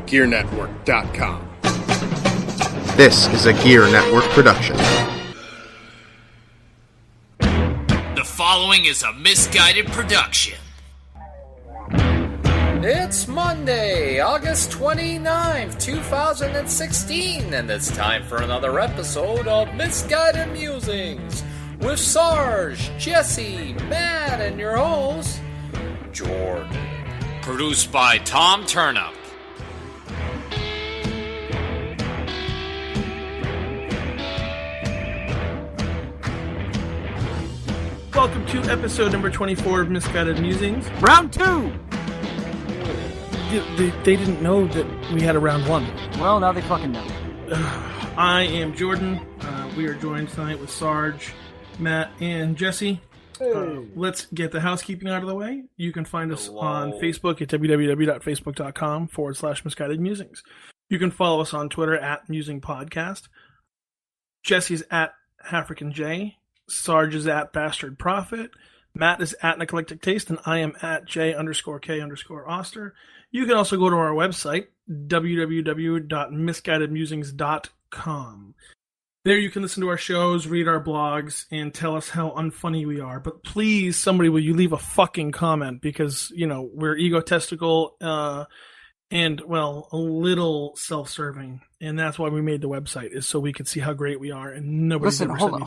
GearNetwork.com. This is a Gear Network production. The following is a misguided production. It's Monday, August 29th, 2016, and it's time for another episode of Misguided Musings with Sarge, Jesse, Matt, and your host, Jordan. Produced by Tom Turnup. Welcome to episode number 24 of Misguided Musings. Round 2! They didn't know that we had a round 1. Well, now they fucking know. I am Jordan. We are joined tonight with Sarge, Matt, and Jesse. Let's get the housekeeping out of the way. You can find us on Facebook at www.facebook.com/misguided musings. You can follow us on Twitter at Musing Podcast. Jesse's at HafricanJ. Sarge is at Bastard Prophet. Matt is at Eclectic Taste, and I am at J_K_Oster. You can also go to our website, www.misguidedmusings.com. There you can listen to our shows, read our blogs, and tell us how unfunny we are. But please, somebody, will you leave a fucking comment? Because, you know, we're egotistical and, well, a little self-serving. And that's why we made the website, is so we could see how great we are. And nobody's Listen, ever hold said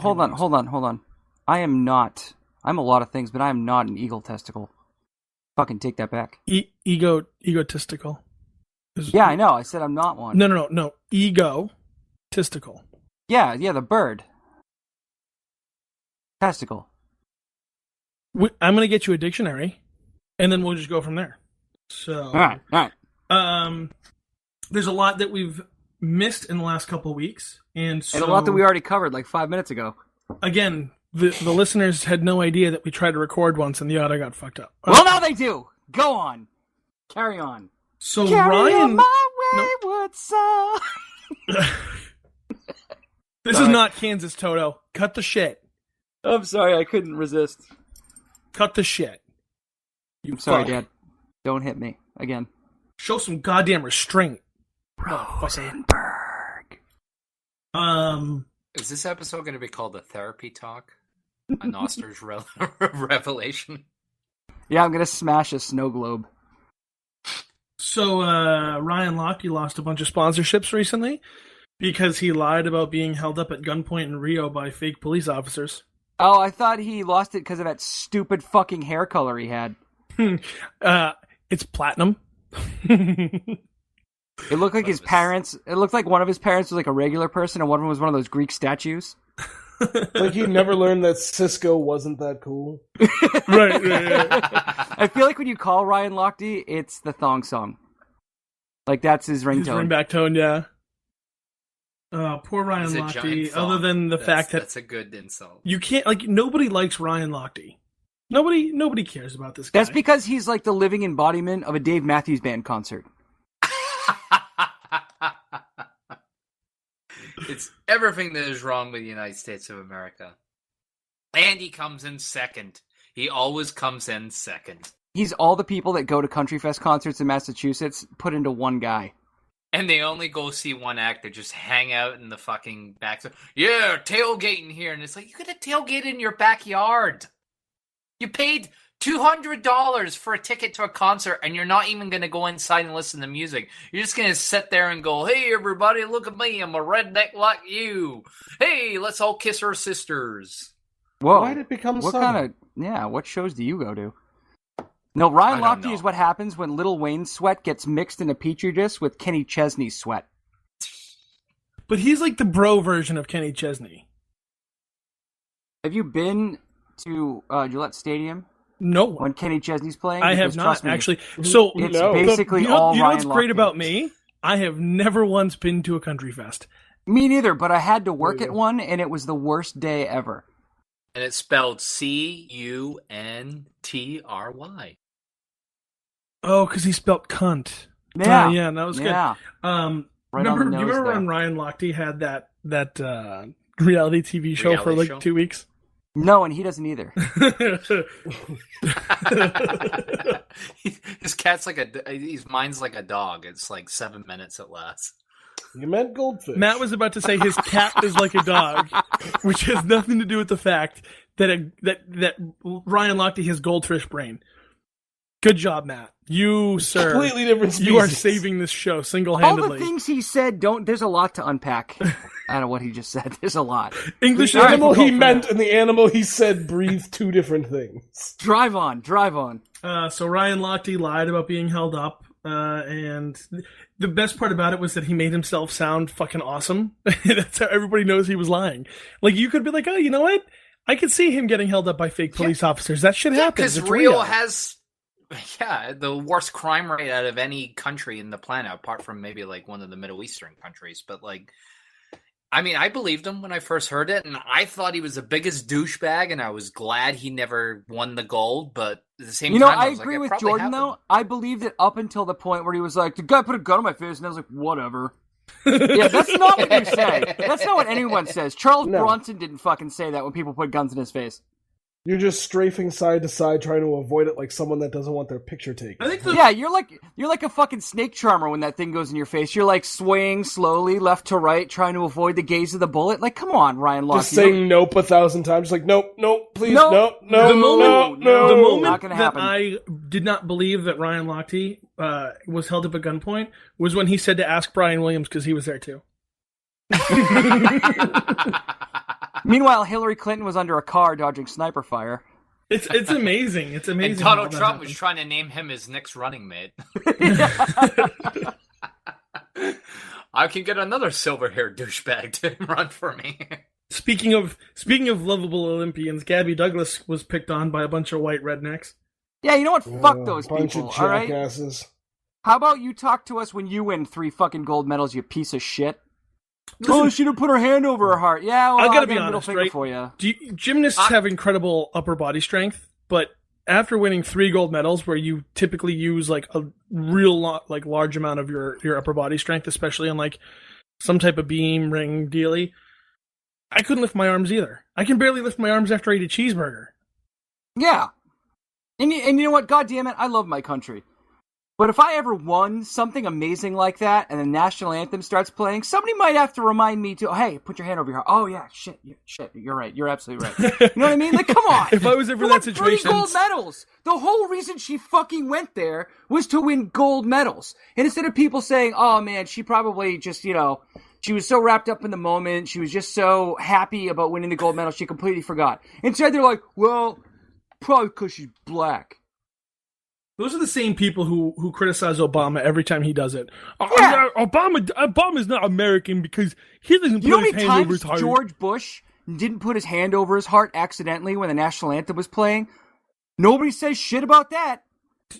on. I am not. I'm a lot of things, but I am not an egotistical. Fucking take that back. Egotistical. Yeah, I know. I said I'm not one. No. Egotistical. Yeah, the bird. Testicle. I'm going to get you a dictionary, and then we'll just go from there. So, all right. There's a lot that we've missed in the last couple of weeks, and a lot that we already covered like 5 minutes ago. Again, the listeners had no idea that we tried to record once, and the audio got fucked up. Well, now they do. Go on. Carry on. So Carry Ryan, on my wayward son. This is not Kansas, Toto. Cut the shit. I'm sorry, I couldn't resist. Cut the shit. I'm sorry, Dad. Don't hit me again. Show some goddamn restraint. Rosenberg. Is this episode going to be called the Therapy Talk? A Noster's Revelation? Yeah, I'm going to smash a snow globe. So, Ryan Lochte lost a bunch of sponsorships recently because he lied about being held up at gunpoint in Rio by fake police officers. Oh, I thought he lost it because of that stupid fucking hair color he had. It's platinum. It looked like his parents. It looked like one of his parents was like a regular person, and one of them was one of those Greek statues. Like he never learned that Cisco wasn't that cool. Right. Yeah. I feel like when you call Ryan Lochte, it's the thong song. Like that's his ringtone. His ringback tone, yeah. Poor Ryan Lochte. Other than the fact that that's a good insult. You can't nobody likes Ryan Lochte. Nobody cares about this guy. That's because he's like the living embodiment of a Dave Matthews Band concert. It's everything that is wrong with the United States of America. And he comes in second. He always comes in second. He's all the people that go to Country Fest concerts in Massachusetts put into one guy. And they only go see one act. They just hang out in the fucking back. Yeah, tailgating here. And it's like, you could have tailgated in your backyard. You paid $200 for a ticket to a concert, and you're not even going to go inside and listen to music. You're just going to sit there and go, hey, everybody, look at me. I'm a redneck like you. Hey, let's all kiss our sisters. Whoa. Why did it become what so? What shows do you go to? No, Ryan Lochte is what happens when Lil Wayne's sweat gets mixed in a petri dish with Kenny Chesney's sweat. But he's like the bro version of Kenny Chesney. Have you been to Gillette Stadium? No. When Kenny Chesney's playing? I have not, actually. So it's basically all You know what's Ryan great Lochte. about me? I have never once been to a country fest. Me neither, but I had to work at one, and it was the worst day ever. And it's spelled Cuntry. Oh, because he spelled cunt. Yeah. Yeah, that was good. Yeah. Right on the nose do you remember there. when Ryan Lochte had that reality TV show for like 2 weeks? No, and he doesn't either. His cat's like his mind's like a dog. It's like 7 minutes at last. You meant goldfish. Matt was about to say his cat is like a dog, which has nothing to do with the fact that that Ryan Lochte has goldfish brain. Good job, Matt. You, sir, completely different species. You are saving this show single-handedly. All the things he said there's a lot to unpack out of what he just said. There's a lot. English the animal he meant and the animal he said breathe two different things. Drive on. So Ryan Lochte lied about being held up, and the best part about it was that he made himself sound fucking awesome. That's how everybody knows he was lying. Like, you could be like, oh, you know what? I could see him getting held up by fake police officers. That shit happens. Because Rio has... Yeah, the worst crime rate out of any country in the planet, apart from maybe like one of the Middle Eastern countries. But like, I mean, I believed him when I first heard it, and I thought he was the biggest douchebag, and I was glad he never won the gold. But at the same time, I agree with Jordan though. I believed it up until the point where he was like, "The guy put a gun on my face," and I was like, "Whatever." Yeah, that's not what you say. That's not what anyone says. Charles Bronson didn't fucking say that when people put guns in his face. You're just strafing side to side, trying to avoid it like someone that doesn't want their picture taken. I think you're like a fucking snake charmer when that thing goes in your face. You're like swaying slowly left to right, trying to avoid the gaze of the bullet. Like, come on, Ryan Lochte. Just saying nope 1,000 times. Just like, nope, please, no. The moment not gonna that happen. I did not believe that Ryan Lochte was held up at gunpoint was when he said to ask Brian Williams because he was there too. Meanwhile, Hillary Clinton was under a car dodging sniper fire. It's amazing. It's amazing. And Donald Trump was trying to name him his next running mate. I can get another silver-haired douchebag to run for me. Speaking of lovable Olympians, Gabby Douglas was picked on by a bunch of white rednecks. Yeah, you know what? Fuck those bunch people. Of all right. jackasses. How about you talk to us when you win 3 fucking gold medals, you piece of shit? Listen, she didn't put her hand over her heart. Yeah, well, I gotta be be honest, right? For you. Gymnasts have incredible upper body strength, but after winning 3 gold medals, where you typically use like a real large amount of your upper body strength, especially on like some type of beam ring dealy, I couldn't lift my arms either. I can barely lift my arms after I eat a cheeseburger. Yeah, and you know what? God damn it, I love my country. But if I ever won something amazing like that and the national anthem starts playing, somebody might have to remind me to, hey, put your hand over your heart. Oh, yeah, shit, you're right. You're absolutely right. You know what I mean? Like, come on. If I was ever in that situation... 3 gold medals. The whole reason she fucking went there was to win gold medals. And instead of people saying, oh, man, she probably just, she was so wrapped up in the moment. She was just so happy about winning the gold medal. She completely forgot. Instead, they're like, well, probably because she's black. Those are the same people who criticize Obama every time he does it. Yeah. Obama's not American because he doesn't put his hand over his heart. George Bush didn't put his hand over his heart accidentally when the national anthem was playing? Nobody says shit about that.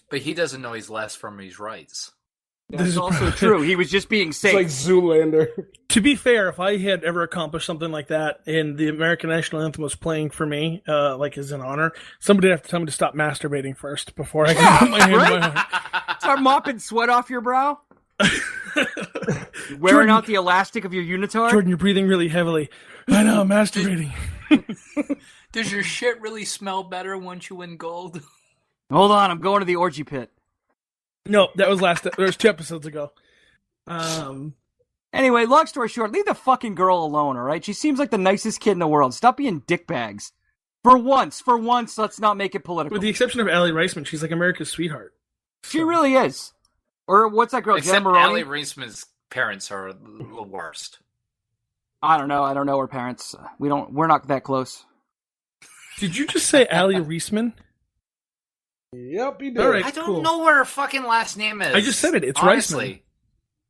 But he doesn't know he's less from his rights. That's also true. He was just being safe. It's like Zoolander. To be fair, if I had ever accomplished something like that and the American national anthem was playing for me, like as an honor, somebody would have to tell me to stop masturbating first before I can put my hand in my heart. Start mopping sweat off your brow? Wearing out the elastic of your unitard? Jordan, you're breathing really heavily. I know, I'm masturbating. Does your shit really smell better once you win gold? Hold on, I'm going to the orgy pit. No, that was 2 episodes ago. Anyway, long story short, leave the fucking girl alone, alright? She seems like the nicest kid in the world. Stop being dickbags. For once, let's not make it political. With the exception of Allie Reisman, she's like America's sweetheart. She really is. Or what's that girl, Except Jen Maroney? Allie Reisman's parents are the worst. I don't know her parents. We're not that close. Did you just say Allie Reisman? Yep, he did. All right, I don't cool. know what her fucking last name is. I just said it. It's honestly.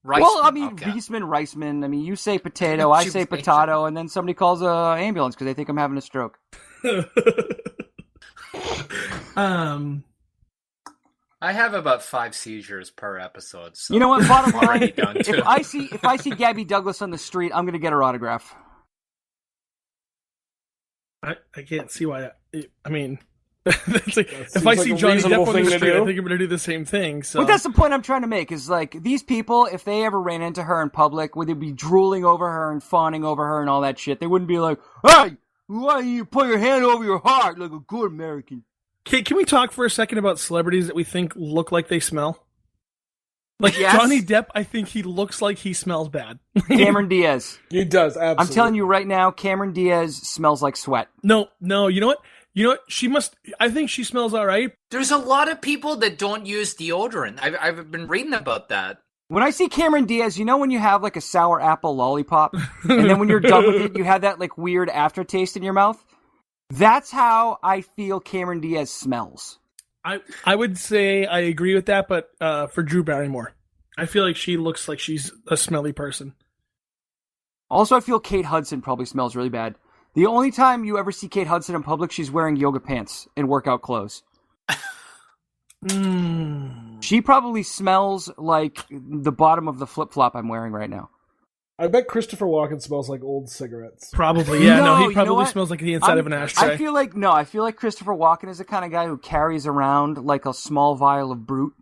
Reisman. Well, I mean, okay. Reisman. I mean, you say potato, I say potato, and then somebody calls an ambulance because they think I'm having a stroke. I have about 5 seizures per episode. So you know what? Bottom line, done too. if I see Gabby Douglas on the street, I'm going to get her autograph. I can't see why. I mean, that's like, if I seems see like a Johnny reasonable Depp on the thing to street, do. I think I'm going to do the same thing. So. But that's the point I'm trying to make, is like, these people, if they ever ran into her in public, would they be drooling over her and fawning over her and all that shit? They wouldn't be like, hey, Why you put your hand over your heart like a good American? Can we talk for a second about celebrities that we think look like they smell? Like Yes. Johnny Depp, I think he looks like he smells bad. Cameron Diaz. He does, absolutely. I'm telling you right now, Cameron Diaz smells like sweat. No, you know what? I think she smells all right. There's a lot of people that don't use deodorant. I've been reading about that. When I see Cameron Diaz, you know when you have like a sour apple lollipop, and then when you're done with it, you have that like weird aftertaste in your mouth? That's how I feel Cameron Diaz smells. I would say I agree with that, but for Drew Barrymore, I feel like she looks like she's a smelly person. Also, I feel Kate Hudson probably smells really bad. The only time you ever see Kate Hudson in public, she's wearing yoga pants and workout clothes. She probably smells like the bottom of the flip-flop I'm wearing right now. I bet Christopher Walken smells like old cigarettes. Probably, yeah. No, No, he you know probably what? smells like the inside of an ashtray. I feel like Christopher Walken is the kind of guy who carries around like a small vial of Brute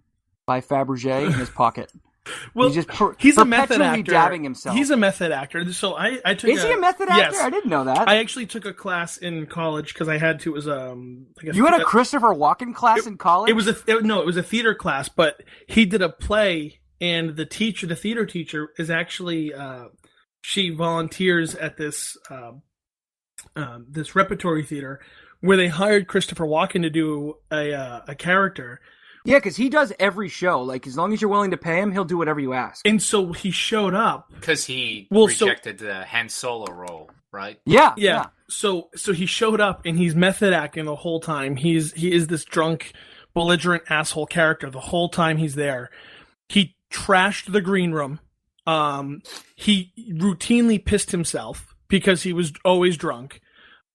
by Fabergé in his pocket. Well, he's a method perpetually actor. dabbing himself. He's a method actor. So I took. Is he a method actor? Yes. I didn't know that. I actually took a class in college because I had to. It was like You had a Christopher Walken class in college? It was a theater class, but he did a play, and the theater teacher, is actually she volunteers at this this repertory theater where they hired Christopher Walken to do a character. Yeah, because he does every show. Like, as long as you're willing to pay him, he'll do whatever you ask. And so he showed up. Because he Well, rejected the Han Solo role, right? Yeah. So he showed up and he's method acting the whole time. He is this drunk, belligerent asshole character the whole time he's there. He trashed the green room. He routinely pissed himself because he was always drunk.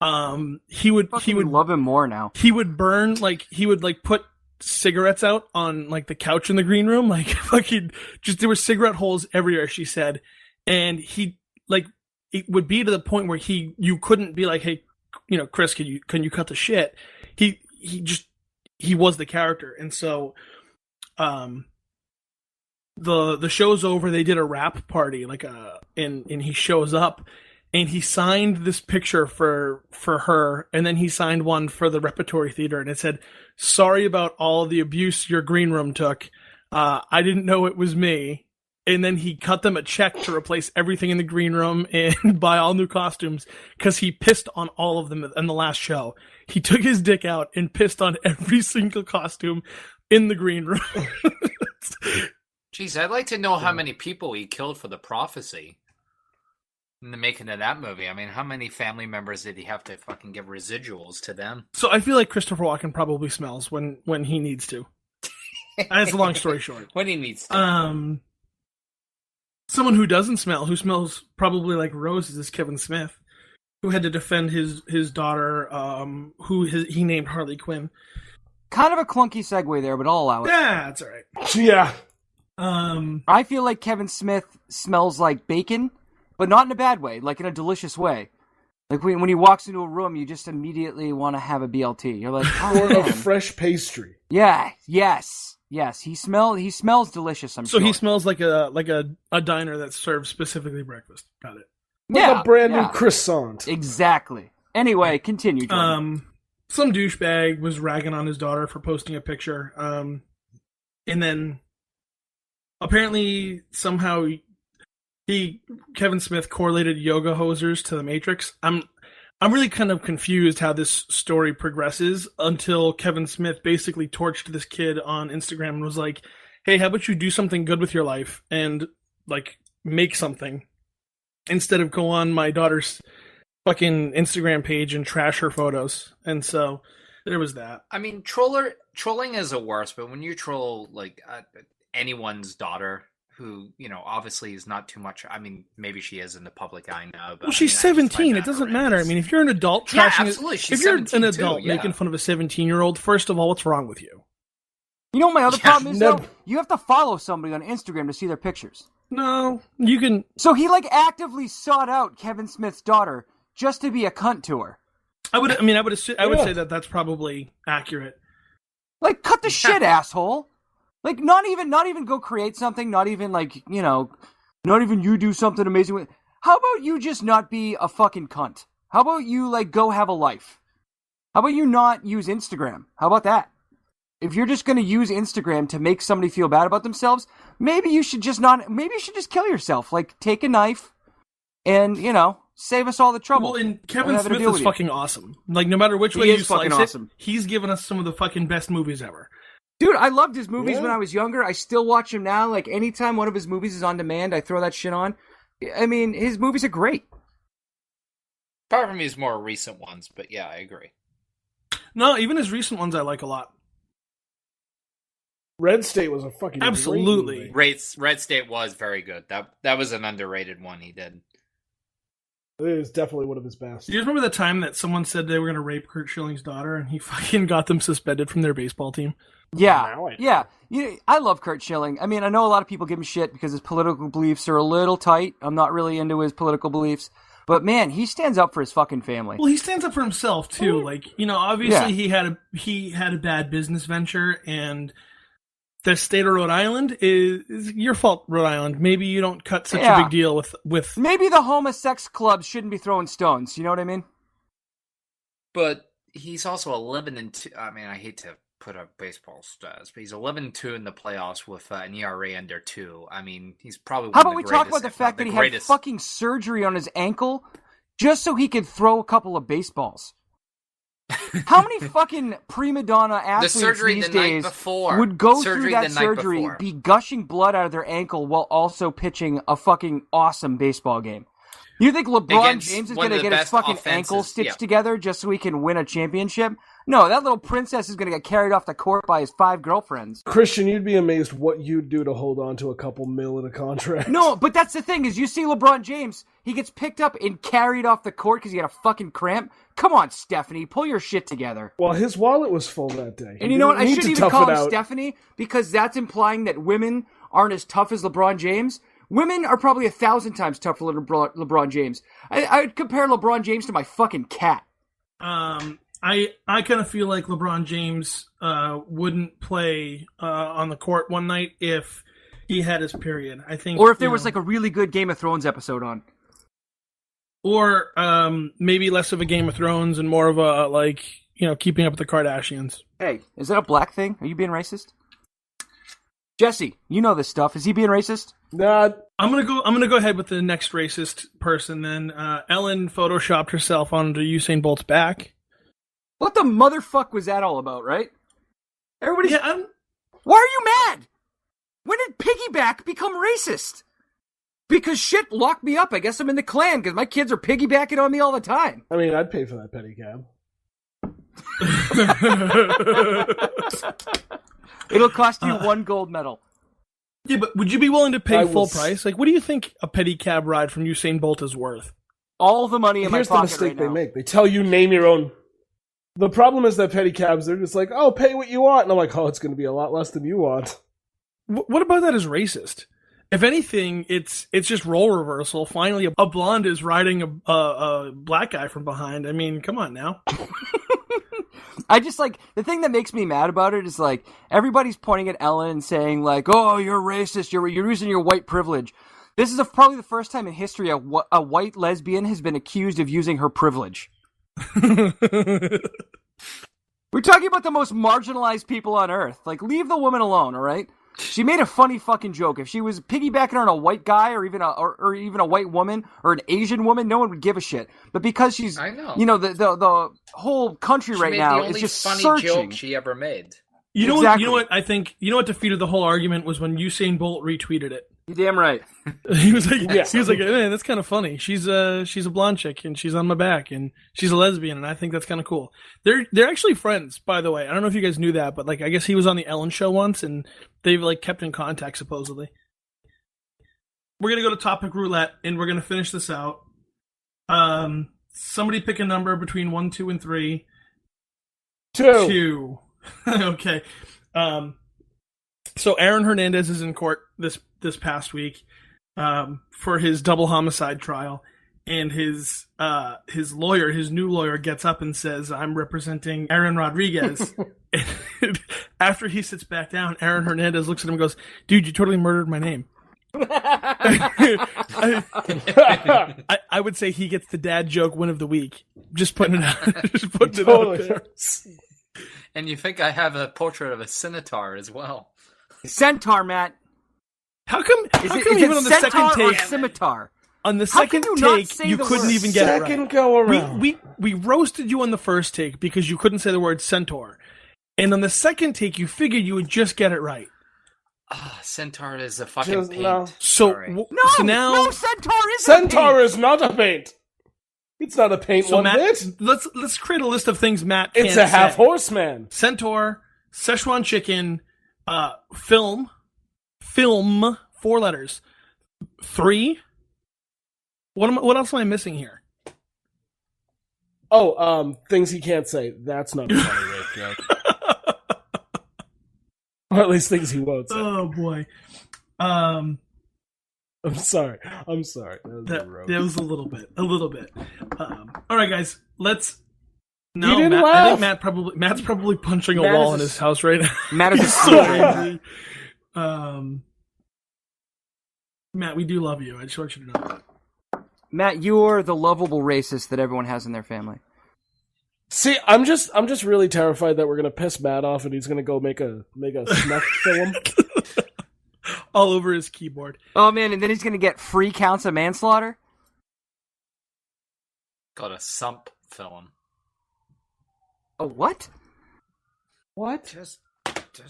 He would love him more now. He would burn he would put cigarettes out on like the couch in the green room, like fucking just there were cigarette holes everywhere, she said. And he it would be to the point where you couldn't be like, hey, Chris, can you cut the shit? He was the character. And so the show's over, they did a rap party and he shows up and he signed this picture for her, and then he signed one for the repertory theater, and it said, "Sorry about all the abuse your green room took. I didn't know it was me." And then he cut them a check to replace everything in the green room and buy all new costumes because he pissed on all of them in the last show. He took his dick out and pissed on every single costume in the green room. Jeez, I'd like to know how many people he killed for the prophecy in the making of that movie. I mean, how many family members did he have to fucking give residuals to them? So I feel like Christopher Walken probably smells when he needs to. That's a long story short. When he needs to. Someone who doesn't smell, who smells probably like roses, is Kevin Smith, who had to defend his daughter, who he named Harley Quinn. Kind of a clunky segue there, but I'll allow it. Yeah, that's all right. Yeah. I feel like Kevin Smith smells like bacon, but not in a bad way, like in a delicious way. Like when he walks into a room, you just immediately want to have a BLT. You're like, oh, Or a man. fresh pastry. Yeah, yes. He smells delicious, I'm sure. So he smells like a diner that serves specifically breakfast. Got it. Like a brand new croissant. Exactly. Anyway, continue, Jordan. Some douchebag was ragging on his daughter for posting a picture. And then apparently somehow Kevin Smith correlated yoga hosers to the Matrix. I'm really kind of confused how this story progresses until Kevin Smith basically torched this kid on Instagram and was like, "Hey, how about you do something good with your life and make something instead of go on my daughter's fucking Instagram page and trash her photos." And so there was that. I mean, trolling is the worst, but when you troll anyone's daughter, who, obviously is not too much. I mean, maybe she is in the public eye now. But Well, she's 17. It doesn't matter. I mean, if you're an adult trashing, Yeah, absolutely. She's if you're 17 an too, adult yeah. making fun of a 17-year-old, first of all, what's wrong with you? You know what my other problem is, no. though? You have to follow somebody on Instagram to see their pictures. No, you can. So he, actively sought out Kevin Smith's daughter just to be a cunt to her. I would say that that's probably accurate. Cut the shit, asshole. Not even go create something, not even, not even you do something amazing with. How about you just not be a fucking cunt? How about you, like, go have a life? How about you not use Instagram? How about that? If you're just going to use Instagram to make somebody feel bad about themselves, maybe you should just kill yourself. Like, take a knife and, save us all the trouble. Well, and Kevin Smith is fucking awesome. Like, no matter which way you slice awesome. it, he's given us some of the fucking best movies ever. Dude, I loved his movies when I was younger. I still watch him now. Like, anytime one of his movies is on demand, I throw that shit on. I mean, his movies are great. Apart from his more recent ones, but yeah, I agree. No, even his recent ones I like a lot. Red State was a fucking absolutely. Red State was very good. That was an underrated one he did. It is definitely one of his best. Do you remember the time that someone said they were going to rape Kurt Schilling's daughter and he fucking got them suspended from their baseball team? Yeah, yeah. I love Kurt Schilling. I mean, I know a lot of people give him shit because his political beliefs are a little tight. I'm not really into his political beliefs. But man, he stands up for his fucking family. Well, he stands up for himself too. Like, obviously he had a bad business venture, and the state of Rhode Island is your fault, Rhode Island. Maybe you don't cut such a big deal with. Maybe the homosex clubs shouldn't be throwing stones. You know what I mean? But he's also 11-2. I mean, I hate to put up baseball stats, but he's 11-2 in the playoffs with an ERA under 2. I mean, he's probably How about we talk about the fact that he had fucking surgery on his ankle just so he could throw a couple of baseballs? How many fucking prima donna athletes these days would go through that surgery, be gushing blood out of their ankle while also pitching a fucking awesome baseball game? You think LeBron James is going to get his fucking ankle stitched together just so he can win a championship? No, that little princess is going to get carried off the court by his 5 girlfriends. Christian, you'd be amazed what you'd do to hold on to a couple mil in a contract. No, but that's the thing, is you see LeBron James, he gets picked up and carried off the court because he had a fucking cramp. Come on, Stephanie, pull your shit together. Well, his wallet was full that day. And you know what? I shouldn't even call him Stephanie because that's implying that women aren't as tough as LeBron James. Women are probably 1,000 times tougher than LeBron James. I would compare LeBron James to my fucking cat. I kind of feel like LeBron James wouldn't play on the court one night if he had his period. I think, or if there was like a really good Game of Thrones episode on, or maybe less of a Game of Thrones and more of a Keeping Up with the Kardashians. Hey, is that a black thing? Are you being racist? Jesse, you know this stuff. Is he being racist? Nah. I'm gonna go ahead with the next racist person. Then Ellen photoshopped herself onto Usain Bolt's back. What the motherfuck was that all about, right? Everybody's... Yeah, Why are you mad? When did piggyback become racist? Because shit locked me up. I guess I'm in the Klan because my kids are piggybacking on me all the time. I mean, I'd pay for that pedicab. It'll cost you 1 gold medal. Yeah, but would you be willing to pay full price? Like, what do you think a pedicab ride from Usain Bolt is worth? All the money in my pocket right now. Here's the mistake they make. They tell you name your own... The problem is that pedicabs, they're just like, oh, pay what you want. And I'm like, oh, it's going to be a lot less than you want. What about that is racist? If anything, it's just role reversal. Finally, a blonde is riding a black guy from behind. I mean, come on now. I just the thing that makes me mad about it is everybody's pointing at Ellen and saying oh, you're racist. You're using your white privilege. This is probably the first time in history a white lesbian has been accused of using her privilege. We're talking about the most marginalized people on earth. Leave the woman alone, all right? She made a funny fucking joke. If she was piggybacking on a white guy or even a white woman or an Asian woman, no one would give a shit. But because she's, I know, the whole country right now is just funny searching. Joke she ever made. You know what? I think what defeated the whole argument was when Usain Bolt retweeted it. You're damn right. He was like, man, that's kind of funny. She's a blonde chick and she's on my back and she's a lesbian and I think that's kind of cool. They're actually friends, by the way. I don't know if you guys knew that, but I guess he was on the Ellen show once and they've kept in contact supposedly. We're gonna go to topic roulette and we're gonna finish this out. Somebody pick a number between 1, 2, and 3. 2. Okay. So Aaron Hernandez is in court this past week for his double homicide trial, and his new lawyer gets up and says, "I'm representing Aaron Rodriguez." After he sits back down, Aaron Hernandez looks at him and goes, "Dude, you totally murdered my name." I would say he gets the dad joke win of the week. Just putting it out. Just putting it out there. And you think I have a portrait of a centaur as well? Centaur, Matt. How come Is even it on the centaur second or take? scimitar? On the How second can you not take, say you the couldn't word? even get it right. Second go around. We roasted you on the first take because you couldn't say the word centaur, and on the second take, you figured you would just get it right. Centaur is a fucking Just paint. no. So Sorry. so now No, centaur isn't. Centaur is not a paint. It's not a paint so one Matt, bit. let's create a list of things Matt It's can't a half say. horseman. Centaur, Szechuan chicken, film, 4 letters, 3. What else am I missing here? Oh, things he can't say. That's not a funny rape joke. Or at least things he won't say. Oh boy. I'm sorry. That was a roast. That was a little bit. All right, guys, let's. You No, didn't Matt, laugh. I think Matt's probably punching a Matt wall is in a- his house right now. Matt is He's a so angry. angry. Matt, we do love you. I just want you to know that. Matt, you're the lovable racist that everyone has in their family. See, I'm just really terrified that we're gonna piss Matt off and he's gonna go make a snuff film. All over his keyboard. Oh man, and then he's gonna get free counts of manslaughter. Got a sump film. Oh what? What? Just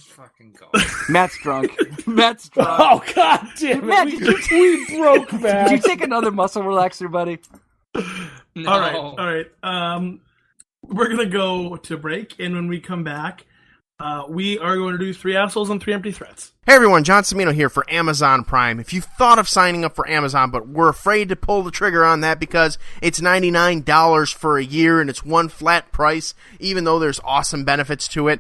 fucking go. Matt's drunk. Matt's drunk. Oh god damn it! Matt, we broke Matt. Did you take another muscle relaxer, buddy? No. All right. We're gonna go to break, and when we come back, we are going to do 3 assholes and 3 empty threats. Hey everyone, John Cimino here for Amazon Prime. If you've thought of signing up for Amazon but were afraid to pull the trigger on that because it's $99 for a year and it's one flat price, even though there's awesome benefits to it,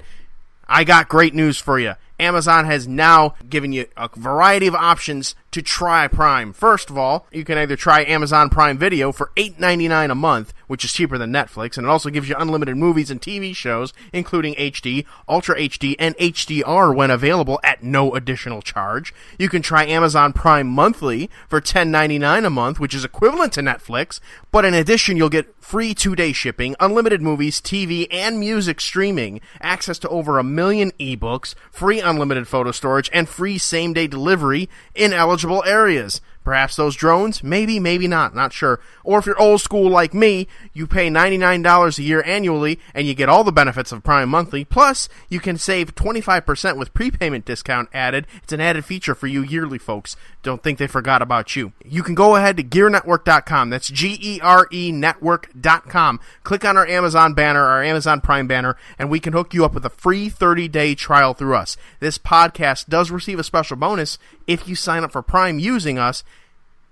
I got great news for you. Amazon has now given you a variety of options to try Prime. First of all, you can either try Amazon Prime Video for $8.99 a month, which is cheaper than Netflix, and it also gives you unlimited movies and TV shows, including HD, Ultra HD, and HDR when available at no additional charge. You can try Amazon Prime Monthly for $10.99 a month, which is equivalent to Netflix, but in addition, you'll get free 2-day shipping, unlimited movies, TV, and music streaming, access to over 1 million ebooks, free unlimited photo storage, and free same-day delivery in eligible areas. Perhaps those drones? Maybe, maybe not. Not sure. Or if you're old school like me, you pay $99 a year annually, and you get all the benefits of Prime Monthly. Plus, you can save 25% with prepayment discount added. It's an added feature for you yearly folks. Don't think they forgot about you. You can go ahead to GearNetwork.com. That's GERE Network.com. Click on our Amazon banner, our Amazon Prime banner, and we can hook you up with a free 30-day trial through us. This podcast does receive a special bonus if you sign up for Prime using us.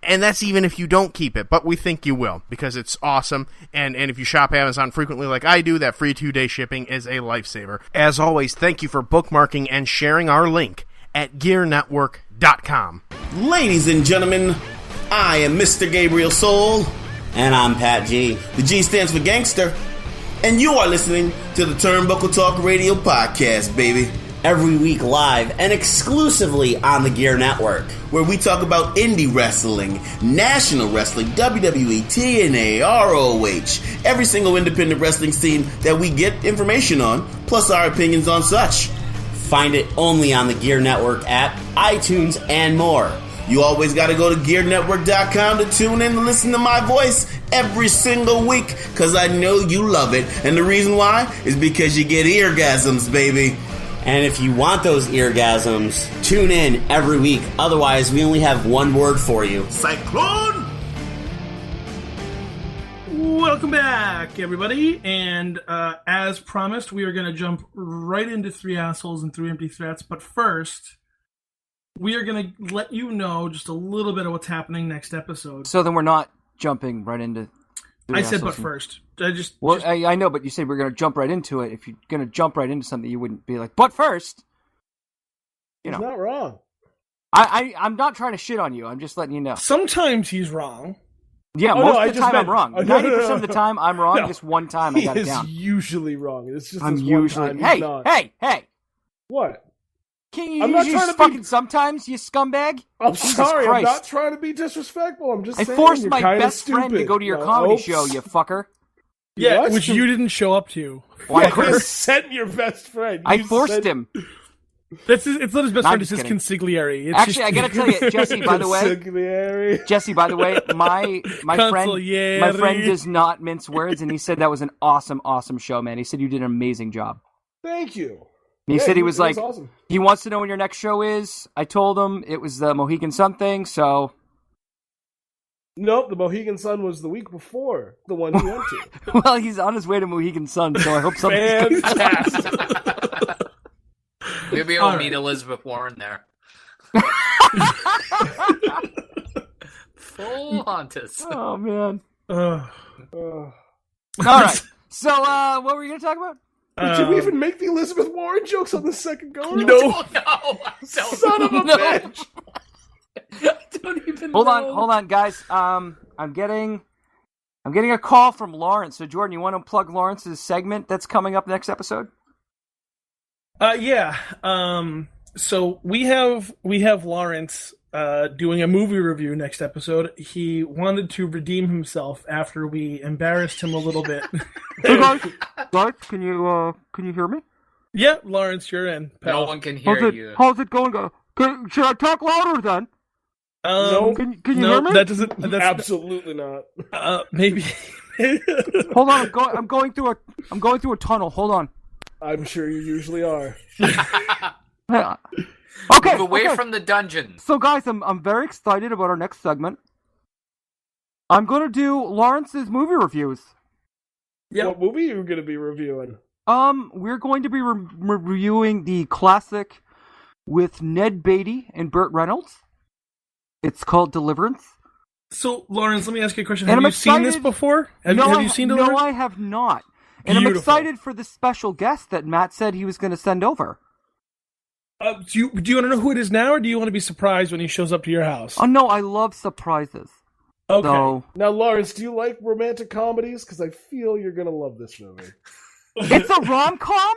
And that's even if you don't keep it, but we think you will, because it's awesome, and if you shop Amazon frequently like I do, that free 2-day shipping is a lifesaver. As always, thank you for bookmarking and sharing our link at GearNetwork.com. Ladies and gentlemen, I am Mr. Gabriel Soul. And I'm Pat G. The G stands for gangster. And you are listening to the Turnbuckle Talk Radio Podcast, baby. Every week live and exclusively on the Gear Network, Where we talk about indie wrestling, national wrestling, WWE, TNA, ROH, every single independent wrestling scene that we get information on, plus our opinions on such. Find it only on the Gear Network app, iTunes, and more. You always got to go to GearNetwork.com to tune in and listen to my voice every single week, because I know you love it. And the reason why is because you get eargasms, baby. And if you want those eargasms, tune in every week. Otherwise, we only have one word for you. Cyclone! Welcome back, everybody. And as promised, we are going to jump right into 3 assholes and 3 empty threats. But first, we are going to let you know just a little bit of what's happening next episode. So then we're not jumping right into. I said, but first. I know, but you said we're going to jump right into it. If you're going to jump right into something, you wouldn't be like, but first. You He's know, not wrong. I'm not trying to shit on you. I'm just letting you know. Sometimes he's wrong. Yeah, Oh, most no, I of the just time I'm meant- wrong. oh, no, 90% no, of the time I'm wrong. No. Just one time I He got it is down. usually wrong. It's just I'm this usually. one time he's Hey, not. hey, hey! What? Can't you I'm use not your trying to fucking be- sometimes, you scumbag? I'm Jesus sorry. I'm Christ. not trying to be disrespectful. I'm just I saying forced you're my kinda best friend to stupid. go to your No, comedy oops. show, you fucker. Yeah, What? which you didn't show up to. Why? You sent your best friend. I You forced sent- him. It's not his best I'm friend, it's just his kidding. consigliere. It's Actually, just- I gotta tell you, Jesse, by the way, Consigliere. Jesse, by the way, my friend Consigliere. does not mince words, and he said that was an awesome show, man. He said you did an amazing job. Thank you. And he said he it was like, awesome. he wants to know when your next show is. I told him it was the Mohegan Sun thing, so Nope, the Mohegan Sun was the week before the one you went to. well, he's on his way to Mohegan Sun, so I hope something. Fantastic. Maybe All I'll right. meet Elizabeth Warren there. Full Hontus. Oh man! Uh, All right. So, what were you gonna talk about? Did we even make the Elizabeth Warren jokes on the second go? No. Oh, no, I don't. Son of a No. bitch. I don't even Hold know. on, guys. I'm getting a call from Lawrence. So, Jordan, you want to plug Lawrence's segment that's coming up next episode? yeah. So we have Lawrence doing a movie review next episode. He wanted to redeem himself after we embarrassed him a little bit. Hey guys, can you hear me? Yeah, Lawrence, you're in. No Pal. one can hear you. How's it going? Should I talk louder then? No. Can you no, hear me? that doesn't. That's Absolutely not. maybe. Hold on, I'm going through a tunnel. Hold on. I'm sure you usually are. Okay. Move away okay. from the dungeon. So, guys, I'm very excited about our next segment. I'm going to do Lawrence's movie reviews. Yeah. What movie are you going to be reviewing? We're going to be reviewing the classic with Ned Beatty and Burt Reynolds. It's called Deliverance. So, Lawrence, let me ask you a question. And Have I'm you seen this excited- before? Have you seen Deliverance? No, I have not. And I'm Beautiful. excited for the special guest that Matt said he was going to send over. Do you want to know who it is now, or do you want to be surprised when he shows up to your house? Oh, no, I love surprises. Okay. So, Now, Lawrence, do you like romantic comedies? Because I feel you're going to love this movie. it's a rom-com?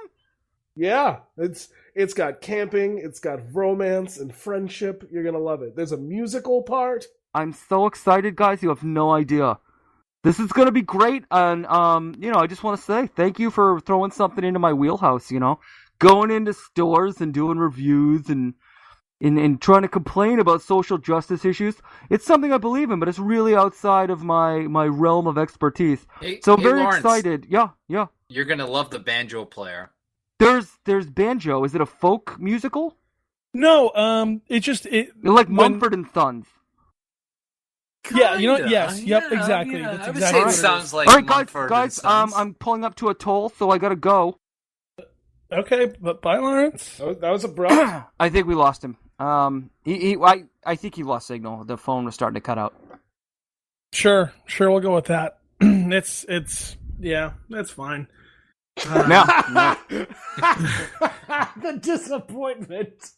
Yeah, it's got camping, it's got romance and friendship. You're going to love it. There's a musical part. I'm so excited, guys. You have no idea. This is going to be great. And, I just want to say thank you for throwing something into my wheelhouse, Going into stores and doing reviews and trying to complain about social justice issues. It's something I believe in, but it's really outside of my realm of expertise. So I'm very Lawrence, excited. Yeah. You're gonna love the banjo player. There's banjo. Is it a folk musical? No, it Like when- Mumford and Sons. Yeah, you know what? Kinda. Yes, yep, Yeah, exactly. yeah, That's I would exactly say what it it sounds like All right, Mumford and guys. Sons. I'm pulling up to a toll, so I gotta go. Okay, but bye, Lawrence. That was abrupt. I think we lost him. I think he lost signal. The phone was starting to cut out. Sure, we'll go with that. it's yeah, that's fine. Now, The disappointment.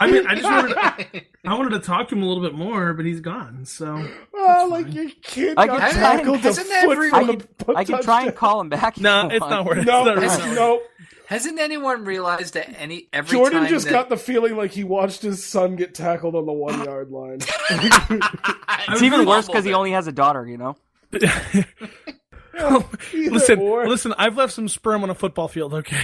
I mean, I wanted to talk to him a little bit more, but he's gone. So Oh, like your kid I got can- tackled a hasn't foot everyone- from the I can try and call him back. if no, you it's want. not worth. No, It's not worth. no. Hasn't anyone realized that every Jordan time just that, got the feeling like he watched his son get tackled on the 1 yard line. It's even worse because he only has a daughter. Either or. Listen. I've left some sperm on a football field. Okay.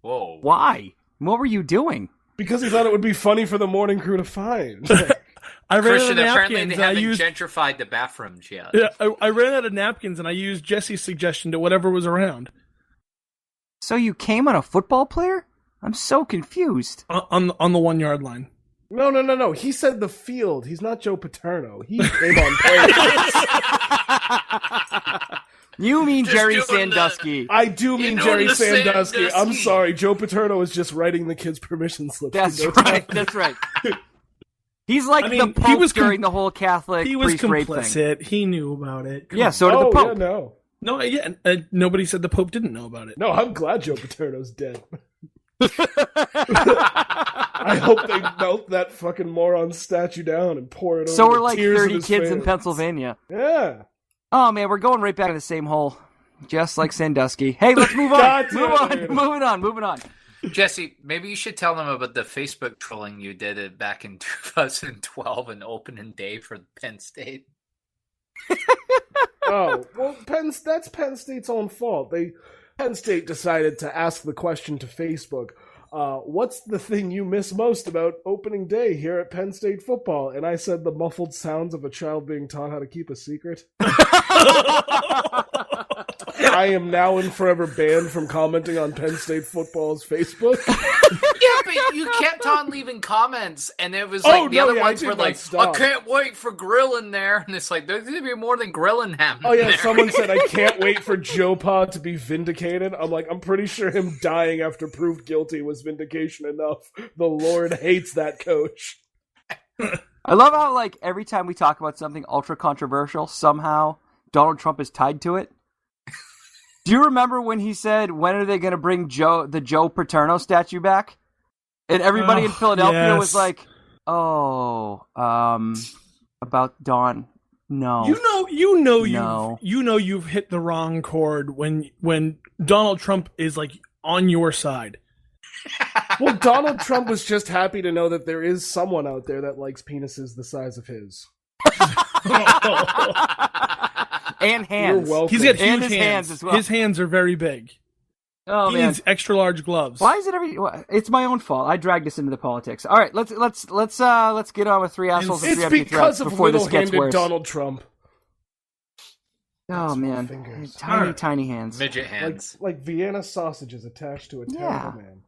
Whoa. Why? What were you doing? Because he thought it would be funny for the morning crew to find. I ran out of Christian, apparently napkins. they And I haven't used gentrified the bathrooms yet. yeah, I ran out of napkins, and I used Jesse's suggestion to whatever was around So you came on a football player? I'm so confused. on the 1 yard line. No. He said the field. He's not Joe Paterno. He came on players. You mean Just Jerry doing Sandusky? I do mean know Jerry the Sandusky. I'm Sandusky. sorry. Joe Paterno is just writing the kids' permission slips. to That's go to right. town. That's right. He's like I mean, the he Pope was during the whole Catholic He was priest rape thing. complicit. He knew about it. Come Yeah, on. so did the Oh, Pope. yeah, no. No, yeah, nobody said the Pope didn't know about it. No, I'm glad Joe Paterno's dead. I hope they melt that fucking moron statue down and pour it over So the we're like tears of 30 his kids in fans. Pennsylvania. Yeah. Oh man, we're going right back in the same hole, just like Sandusky. Hey, let's move on. God damn Move on. it. Moving on. Jesse, maybe you should tell them about the Facebook trolling you did back in 2012 and opening day for Penn State. Oh, well, that's Penn State's own fault. Penn State decided to ask the question to Facebook, what's the thing you miss most about opening day here at Penn State football? And I said the muffled sounds of a child being taught how to keep a secret. I am now and forever banned from commenting on Penn State football's Facebook. Yeah, but you kept on leaving comments, and it was like other ones were like, stop. I can't wait for grilling there. And it's like, there's going to be more than grilling happening. Oh, yeah, there. someone said, I can't wait for Joe Pa to be vindicated. I'm like, I'm pretty sure him dying after proved guilty was vindication enough. The Lord hates that coach. I love how, like, every time we talk about something ultra controversial, somehow Donald Trump is tied to it. Do you remember when he said, when are they going to bring the Joe Paterno statue back? And everybody in Philadelphia was like, about Don. No. You've hit the wrong chord when Donald Trump is like on your side. Well, Donald Trump was just happy to know that there is someone out there that likes penises the size of his. And hands. You're welcome. He's got huge And his hands as well. His hands are very big. Oh, He man. needs extra large gloves. Why is it it's my own fault. I dragged us into the politics. All right, let's get on with three assholes and It's three empty because threats of before this gets little-handed worse. Donald Trump. Oh man, fingers. tiny hands. Midget hands. Like Vienna sausages attached to a terrible man.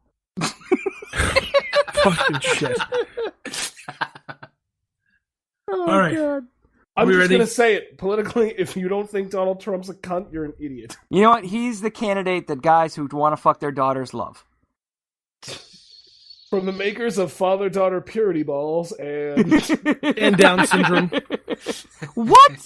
Fucking shit. Oh, All right. God. I'm we just ready? going to say it. Politically, if you don't think Donald Trump's a cunt, you're an idiot. You know what? He's the candidate that guys who want to fuck their daughters love. From the makers of father-daughter purity balls and... And Down syndrome. What?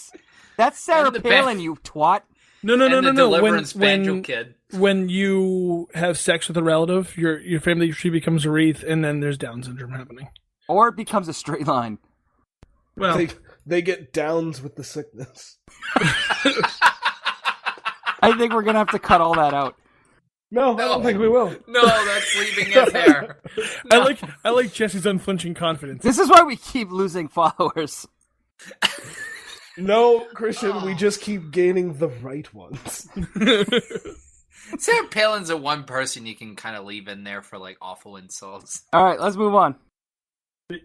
That's Sarah And the Palin, you twat. No. And the Deliverance Banjo Kid. When you have sex with a relative, your family tree becomes a wreath, and then there's Down syndrome happening. Or it becomes a straight line. Well, They get downs with the sickness. I think we're going to have to cut all that out. No, I don't think we will. No, that's leaving it there. I like Jesse's unflinching confidence. This is why we keep losing followers. No, Christian, we just keep gaining the right ones. Sarah Palin's the one person you can kind of leave in there for like awful insults. All right, let's move on.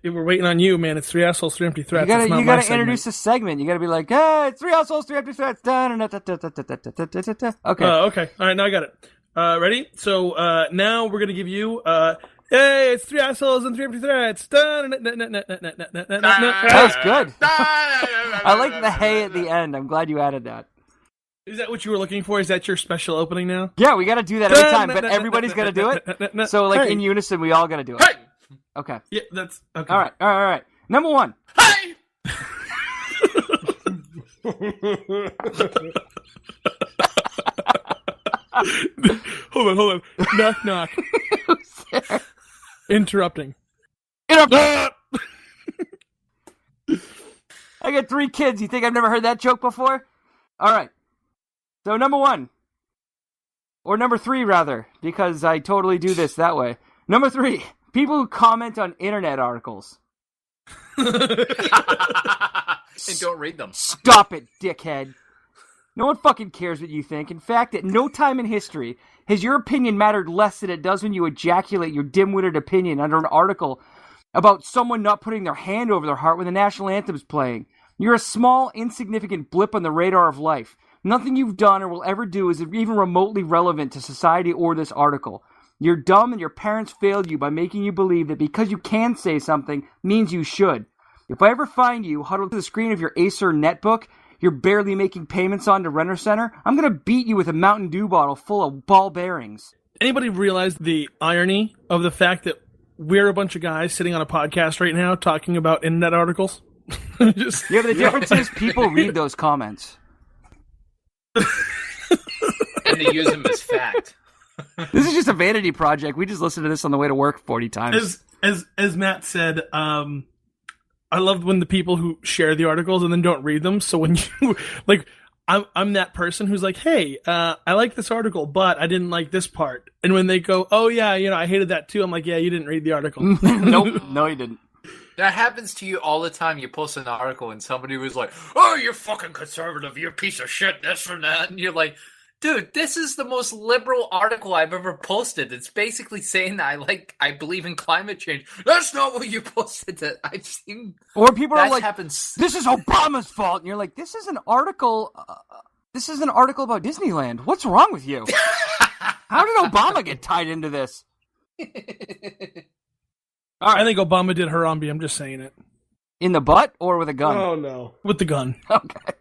We're waiting on you, man. It's three assholes, three empty threats. You It's not gotta my introduce segment. a segment. You gotta be like, hey, it's three assholes, three empty threats. Okay. Okay. All right, now I got it. Ready? So now we're gonna give you. Hey, it's three assholes and three empty threats. That was good. I like the hey at the end. I'm glad you added that. Is that what you were looking for? Is that your special opening now? Yeah, we gotta do that every time, but everybody's gonna do it. So, like, Hey. in unison, we all gotta do it. Hey! Okay. Yeah, that's okay. All right. Number one. Hey! Hold on. Knock. Interrupting. I got 3 kids. You think I've never heard that joke before? All right. So number 1. Or number 3, rather, because I totally do this that way. Number 3. People who comment on internet articles. And don't read them. Stop it, dickhead. No one fucking cares what you think. In fact, at no time in history has your opinion mattered less than it does when you ejaculate your dim-witted opinion under an article about someone not putting their hand over their heart when the national anthem is playing. You're a small, insignificant blip on the radar of life. Nothing you've done or will ever do is even remotely relevant to society or this article. You're dumb and your parents failed you by making you believe that because you can say something means you should. If I ever find you huddled to the screen of your Acer netbook you're barely making payments on to Renter Center, I'm going to beat you with a Mountain Dew bottle full of ball bearings. Anybody realize the irony of the fact that we're a bunch of guys sitting on a podcast right now talking about internet articles? Yeah, but the difference is people read those comments. And they use them as fact. This is just a vanity project. We just listened to this on the way to work 40 times. As Matt said, I love when the people who share the articles and then don't read them. So when you, like, I'm that person who's like, hey, I like this article, but I didn't like this part. And when they go, oh yeah, I hated that too. I'm like, yeah, you didn't read the article. Nope, no, you didn't. That happens to you all the time. You post an article and somebody was like, "Oh, you're fucking conservative. You're a piece of shit. This and that." And you're like, "Dude, this is the most liberal article I've ever posted. It's basically saying that I believe in climate change." That's not what you posted. I've seen. Or people are that like, happens. "This is Obama's fault," and you're like, "This is an article. This is an article about Disneyland. What's wrong with you? How did Obama get tied into this?" I think Obama did Harambe. I'm just saying it. In the butt or with a gun? Oh no, with the gun. Okay.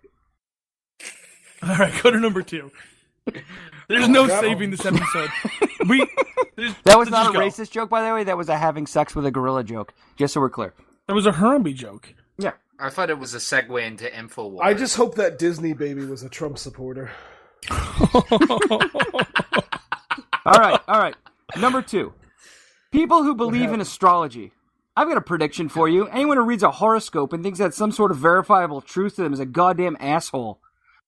All right, go to number 2. There's no saving this episode. That was not a racist joke, by the way. That was a having sex with a gorilla joke. Just so we're clear. That was a Harambe joke. Yeah. I thought it was a segue into InfoWars. I just hope that Disney baby was a Trump supporter. All right. Number 2. People who believe in astrology. I've got a prediction for you. Anyone who reads a horoscope and thinks that's some sort of verifiable truth to them is a goddamn asshole.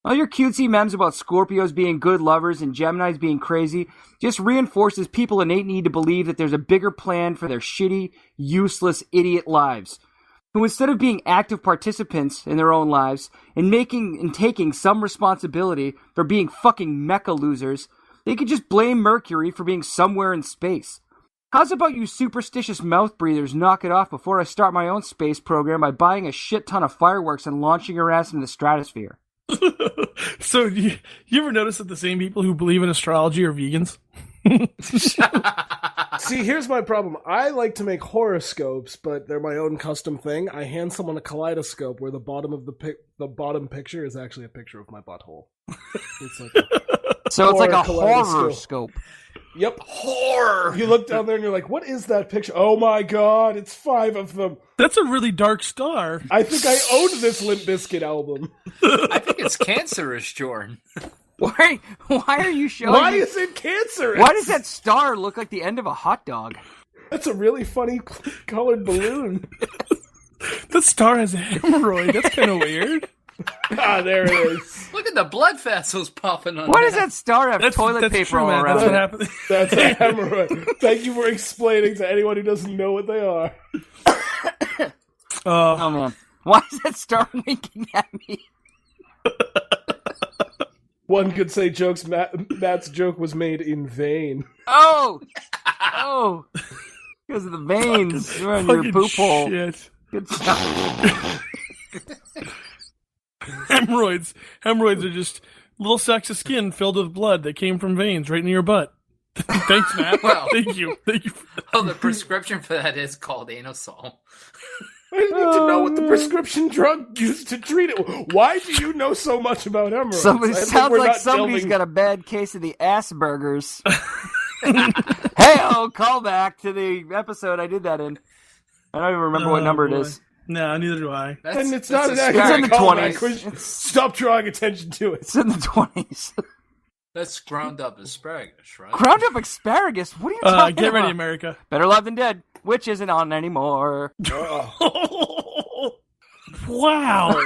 All your cutesy memes about Scorpios being good lovers and Geminis being crazy just reinforces people's innate need to believe that there's a bigger plan for their shitty, useless, idiot lives. Who instead of being active participants in their own lives and taking some responsibility for being fucking mecha losers, they could just blame Mercury for being somewhere in space. How's about you superstitious mouth breathers knock it off before I start my own space program by buying a shit ton of fireworks and launching your ass into the stratosphere? So, you ever notice that the same people who believe in astrology are vegans? See, here's my problem. I like to make horoscopes, but they're my own custom thing. I hand someone a kaleidoscope where the bottom of the bottom picture is actually a picture of my butthole. It's like a horoscope. Yep. Horror! You look down there and you're like, what is that picture? Oh my god, it's 5 of them. That's a really dark star. I think I owned this Limp Bizkit album. I think it's cancerous, Jordan. Why are you showing Why is it cancerous? Why does that star look like the end of a hot dog? That's a really funny colored balloon. The star has a hemorrhoid. That's kind of weird. There it is. Look at the blood vessels popping on. Why does that star have toilet paper all around That's it? what happened. That's a hemorrhoid. Thank you for explaining to anyone who doesn't know what they are. Oh man, why is that star winking at me? One could say Matt's joke was made in vain. Oh, because of the veins around your poop hole. Shit. Good stuff. Hemorrhoids are just little sacks of skin filled with blood that came from veins right in your butt. Thanks, Matt. Well, Thank you. Oh, the prescription for that is called anosol. I need to know what the prescription drug used to treat it. Why do you know so much about hemorrhoids? Sounds like somebody's got a bad case of the Asperger's. Hey, call back to the episode I did that in. I don't even remember what number it is. No, neither do I. And it's not an It's accurate in the callback. 20s. Stop drawing attention to it. It's in the 20s. That's ground up asparagus, right? Ground up asparagus? What are you talking Get about? ready, America. Better Love Than Dead, which isn't on anymore. Wow.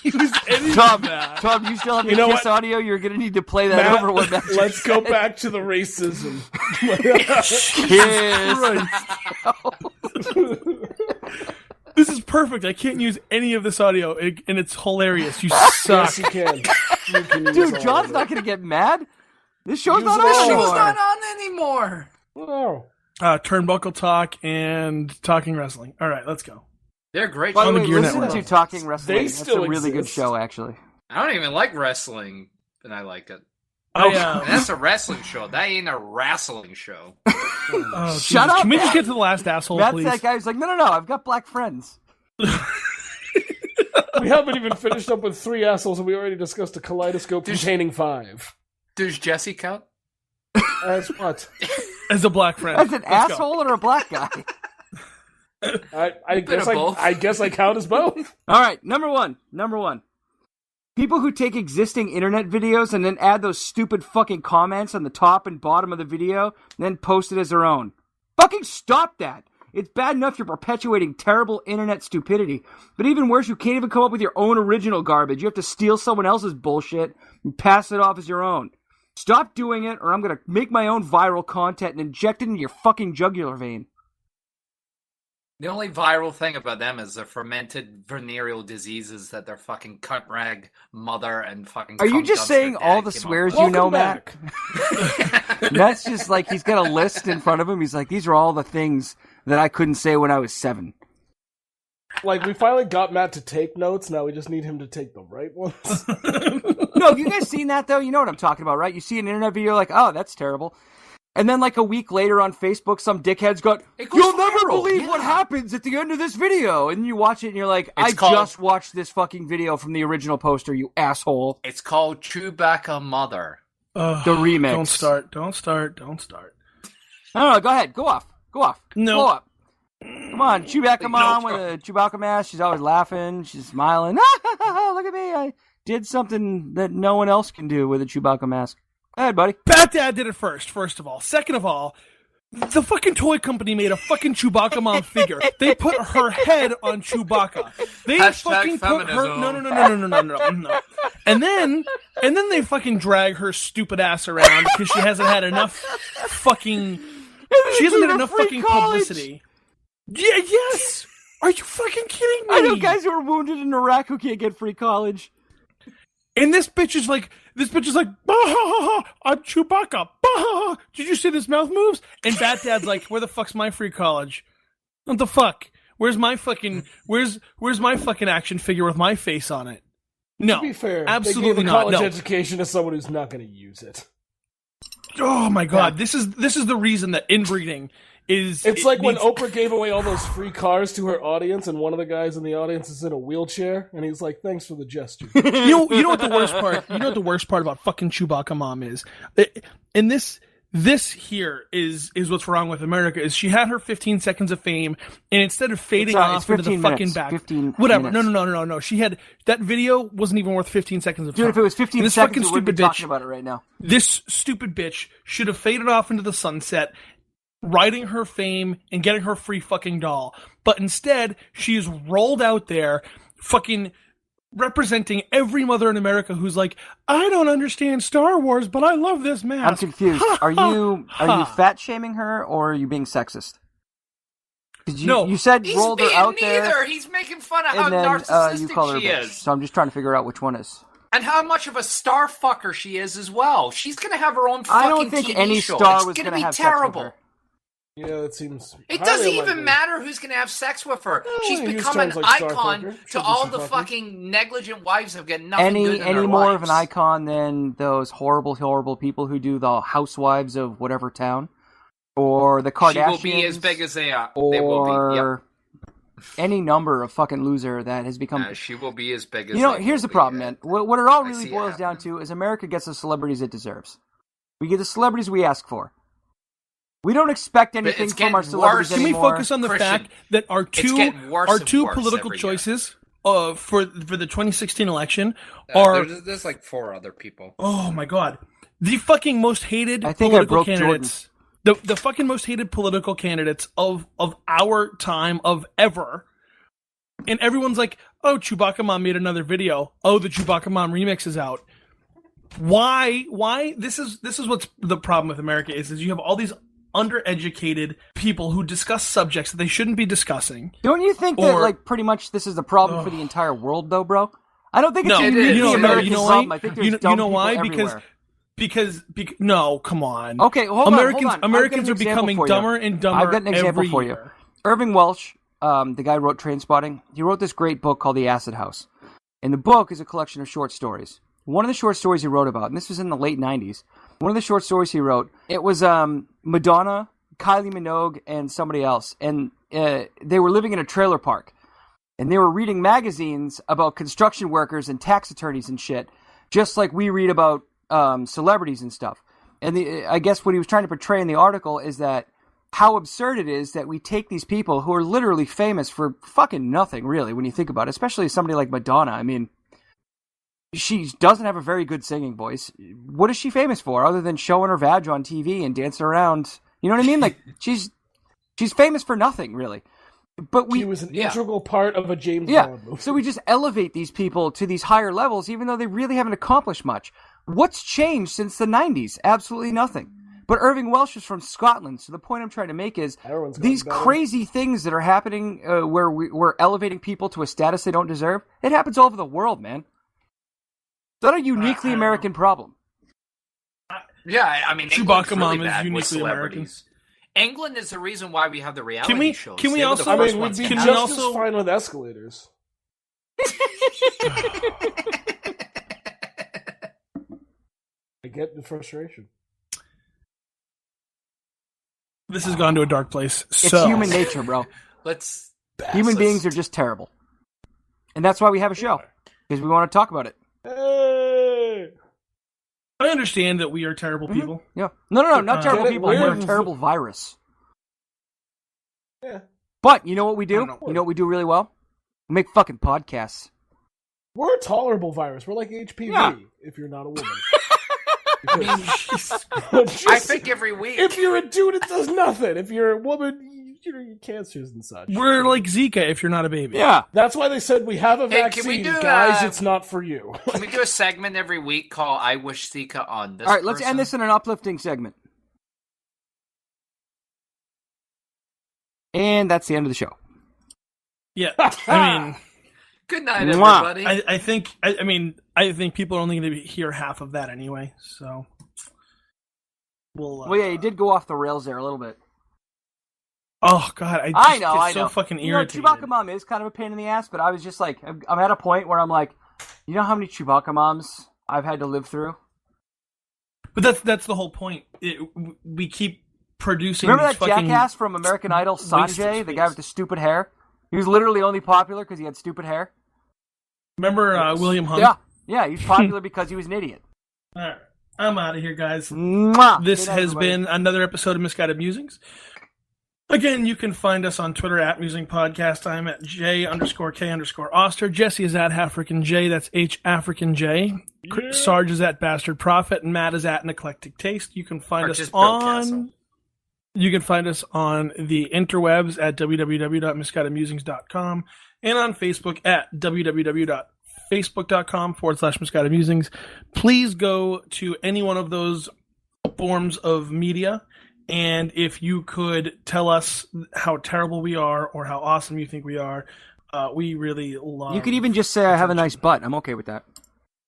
Use any Tom, of that. Tom, you still have the You know Kiss what? audio? You're going to need to play that Matt, over what Matt just let's go said. back to the racism. Kiss. This is perfect. I can't use any of this audio, and it's hilarious. You suck. Yes, you can. You can use Dude, all John's of not going to get mad. This show's Use not it on all. anymore. Show's not on anymore. it. Wow. Turnbuckle Talk and Talking Wrestling. All right, let's go. They're great. By the On the way, Gear listen Network. to Talking Wrestling. They That's still a really good exist. show, actually. I don't even like wrestling, and I like it. I, And that's a wrestling show. That ain't a wrestling show. oh, Shut Jesus. up, Can we just Matt. get to the last asshole, That's please? that guy who's like, no, I've got black friends. We haven't even finished up with 3 assholes, and we already discussed a kaleidoscope containing 5. Does Jesse count? As what? As a black friend. As an Let's go. asshole or a black guy? I bit guess of both. I guess I count as both. All right, number one. People who take existing internet videos and then add those stupid fucking comments on the top and bottom of the video, and then post it as their own. Fucking stop that. It's bad enough you're perpetuating terrible internet stupidity. But even worse, you can't even come up with your own original garbage. You have to steal someone else's bullshit and pass it off as your own. Stop doing it, or I'm going to make my own viral content and inject it into your fucking jugular vein. The only viral thing about them is their fermented venereal diseases that their fucking cunt rag mother and fucking. Are you just saying all the swears you know, Matt? That's just like he's got a list in front of him. He's like, these are all the things that I couldn't say when I was 7. Like, we finally got Matt to take notes, now we just need him to take the right ones. No, have you guys seen that, though? You know what I'm talking about, right? You see an internet video, like, oh, that's terrible. And then, like, a week later on Facebook, some dickhead's got, you'll never believe what happens at the end of this video. And you watch it and you're like, just watched this fucking video from the original poster, you asshole. It's called Chewbacca Mother. The remix. Don't start. No, go ahead. Go off. No. Go up. Come on, Chewbacca mom with a Chewbacca mask. She's always laughing. She's smiling. Look at me. I did something that no one else can do with a Chewbacca mask. Go ahead, buddy. Bat Dad did it first of all. Second of all, the fucking toy company made a fucking Chewbacca mom figure. They put her head on Chewbacca. They fucking put her... No. And then they fucking drag her stupid ass around because she hasn't had enough fucking... She hasn't had enough fucking publicity. Yeah, yes! Are you fucking kidding me? I know guys who are wounded in Iraq who can't get free college. And this bitch is like, bah, ha, ha, ha, I'm Chewbacca. Bah, ha, ha. Did you see this mouth moves? And Bat Dad's like, where the fuck's my free college? What the fuck? Where's my fucking action figure with my face on it? No, to be fair, absolutely they gave a not. college No. education to someone who's not going to use it. Oh my god, this is the reason that inbreeding is. It's like when Oprah gave away all those free cars to her audience, and one of the guys in the audience is in a wheelchair, and he's like, "Thanks for the gesture." You know what the worst part? You know what the worst part about fucking Chewbacca mom is? And this here is what's wrong with America. Is she had her 15 seconds of fame, and instead of fading off into the fucking back, whatever. No. She had that video wasn't even worth 15 seconds of time. Dude, if it was 15 this seconds, fucking we would be stupid bitch talking about it right now. This stupid bitch should have faded off into the sunset, riding her fame and getting her free fucking doll. But instead, she is rolled out there, fucking representing every mother in America who's like, I don't understand Star Wars, but I love this mask. I'm confused. Are you fat shaming her, or are you being sexist? You said He's rolled her being out neither. there. He's making fun of how And then you call her narcissistic she a bitch. is. So I'm just trying to figure out which one is. And how much of a star fucker she is as well. She's going to have her own fucking I don't think TV any show. star It's was going to going to be have terrible. sex with her. Yeah, that seems. It doesn't even matter who's going to have sex with her. She's use become an terms like star icon fucker. to Should be all some the fucker. fucking negligent wives have got nothing good in Any their more lives. of an icon than those horrible people who do the housewives of whatever town? Or the Kardashians? She will be as big as they are. They will be, yep. Any number of fucking loser that has become... She will be as big as here's the problem, man. What it all really see it boils down to is America gets the celebrities it deserves. We get the celebrities we ask for. We don't expect anything it's from our getting celebrities worse. Can we anymore. focus on the Christian, fact that our it's getting worse and worse political every choices for the 2016 election are there's like 4 other people. oh my god, the fucking most hated I think I political broke candidates. The fucking most hated political candidates of our time of ever. And everyone's like, "Oh, Chewbacca Mom made another video. Oh, the Chewbacca Mom remix is out." Why? This is what's the problem with America is you have all these undereducated people who discuss subjects that they shouldn't be discussing. Don't you think that, like, pretty much this is the problem for the entire world, though, bro? I don't think it's a uniquely American problem. I think there's dumb people everywhere. Because no, come on. Okay, hold on. Americans are becoming dumber and dumber. I've got an example every for you. year. Irving Welsh, the guy who wrote Trainspotting, he wrote this great book called The Acid House. And the book is a collection of short stories. One of the short stories he wrote about, and this was in the late 90s, one of the short stories he wrote, it was Madonna, Kylie Minogue, and somebody else. And they were living in a trailer park. And they were reading magazines about construction workers and tax attorneys and shit, just like we read about celebrities and stuff. And I guess what he was trying to portray in the article is that how absurd it is that we take these people who are literally famous for fucking nothing, really, when you think about it, especially somebody like Madonna. I mean, she doesn't have a very good singing voice. What is she famous for other than showing her vag on TV and dancing around? You know what I mean? Like, she's She's famous for nothing, really. But She was an integral part of a James Bond movie. So we just elevate these people to these higher levels, even though they really haven't accomplished much. What's changed since the 90s? Absolutely nothing. But Irving Welsh is from Scotland, so the point I'm trying to make is these crazy things that are happening where we're elevating people to a status they don't deserve, it happens all over the world, man. It's not a uniquely American problem. Yeah, I mean, Chewbacca England's Mom really is bad with uniquely American. celebrities. England is the reason why we have the reality shows. Can we They were also- the I first mean, we'd ones be to just have also- as fine with escalators. I get the frustration. This has gone to a dark place. It's So human nature, bro. Let's Human beings are just terrible. And that's why we have a show. Because we want to talk about it. Hey! I understand that we are terrible people. Yeah. No, not terrible Get it? people. We're a We're- terrible virus. Yeah. But you know what we I do? don't know. You know what we do really well? We make fucking podcasts. We're a tolerable virus. We're like HPV Yeah. if you're not a woman. I think every week. If you're a dude, it does nothing. If you're a woman, you cancers and such. We're like Zika if you're not a baby. Yeah. That's why they said we have a Hey, vaccine, can we do, guys. It's not for you. Can we do a segment every week called "I Wish Zika on This"? All right, let's person? end this in an uplifting segment. And that's the end of the show. Yeah. I mean, Good night, Mwah. everybody. I think I think people are only going to hear half of that anyway. So we'll. Well, yeah, you did go off the rails there a little bit. Oh God, I I just know, get I so know. fucking You know, irritated. Chewbacca Mom is kind of a pain in the ass, but I was just like, I'm at a point where I'm like, you know how many Chewbacca Moms I've had to live through? But that's the whole point. We keep producing. Remember these that fucking jackass from American Idol, waste of Sanjay, the guy space. with the stupid hair? He was literally only popular because he had stupid hair. Remember William Hung? Yeah, he's popular because he was an idiot. All right, I'm out of here, guys. Mwah. This Good night, has everybody. been another episode of Misguided Musings. Again, you can find us on Twitter at Musing Podcast. I'm at J_K_Oster. Jesse is at HAfricanJ. That's HAfricanJ. Sarge is at Bastard Prophet, and Matt is at An Eclectic Taste. You can find Or us just Bill Castle. You can find us on the interwebs at www.misguidedmusings.com and on Facebook at www.facebook.com/misguidedmusings. Please go to any one of those forms of media, and if you could tell us how terrible we are or how awesome you think we are, we really love. You could even just say I have a nice butt. I'm okay with that.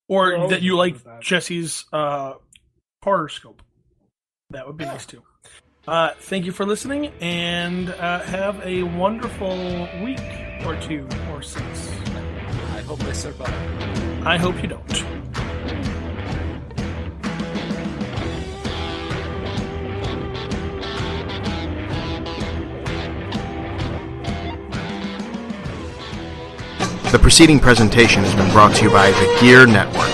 or We're that you always like with that. Jesse's horoscope. That would be nice too. Thank you for listening, and have a wonderful week or 2 or 6. I hope they survive. I hope you don't. The preceding presentation has been brought to you by the Gear Network.